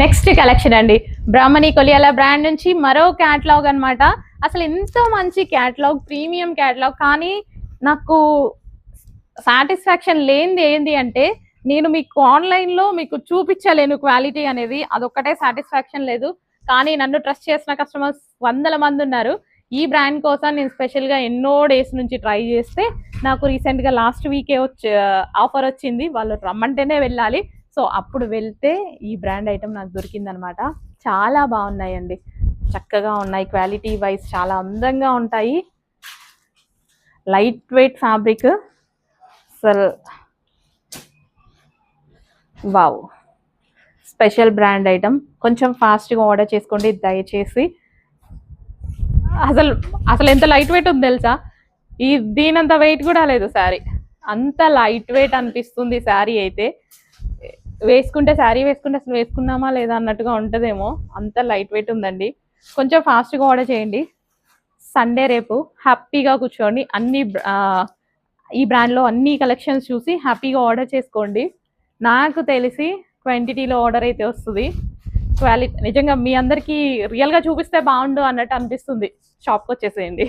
Next collection అండి, బ్రాహ్మణి కొలియాల brand నుంచి మరో క్యాటలాగ్ అనమాట. అసలు ఎంతో మంచి క్యాటలాగ్, ప్రీమియం క్యాటలాగ్. కానీ నాకు సాటిస్ఫాక్షన్ లేనిది ఏంది అంటే, నేను మీకు ఆన్లైన్లో మీకు చూపించలేను క్వాలిటీ అనేది, అదొక్కటే సాటిస్ఫాక్షన్ లేదు. కానీ నన్ను ట్రస్ట్ చేసిన కస్టమర్స్ వందల మంది ఉన్నారు. ఈ బ్రాండ్ కోసం నేను స్పెషల్గా ఎన్నో డేస్ నుంచి ట్రై చేస్తే నాకు రీసెంట్గా లాస్ట్ వీకే ఆఫర్ వచ్చింది. వాళ్ళు రమ్మంటేనే వెళ్ళాలి. సో అప్పుడు వెళ్తే ఈ బ్రాండ్ ఐటమ్ నాకు దొరికిందనమాట. చాలా బాగున్నాయండి, చక్కగా ఉన్నాయి, క్వాలిటీ వైజ్ చాలా అందంగా ఉంటాయి. లైట్ వెయిట్ ఫ్యాబ్రిక్, అసలు వావ్, స్పెషల్ బ్రాండ్ ఐటమ్. కొంచెం ఫాస్ట్గా ఆర్డర్ చేసుకోండి దయచేసి. అసలు అసలు ఎంత లైట్ వెయిట్ ఉంది తెలుసా, దీనంత వెయిట్ కూడా లేదు శారీ, అంత లైట్ వెయిట్ అనిపిస్తుంది శారీ అయితే. వేసుకుంటే శారీ వేసుకుంటే అసలు వేసుకున్నామా లేదా అన్నట్టుగా ఉంటుందేమో, అంత లైట్ వెయిట్ ఉందండి. కొంచెం ఫాస్ట్గా ఆర్డర్ చేయండి. సండే రేపు హ్యాపీగా కూర్చోండి, ఈ బ్రాండ్లో అన్ని కలెక్షన్స్ చూసి హ్యాపీగా ఆర్డర్ చేసుకోండి. నాకు తెలిసి క్వాంటిటీలో ఆర్డర్ అయితే వస్తుంది. క్వాలిటీ నిజంగా మీ అందరికీ రియల్గా చూపిస్తే బాగుండు అన్నట్టు అనిపిస్తుంది. షాప్కి వచ్చేసేయండి.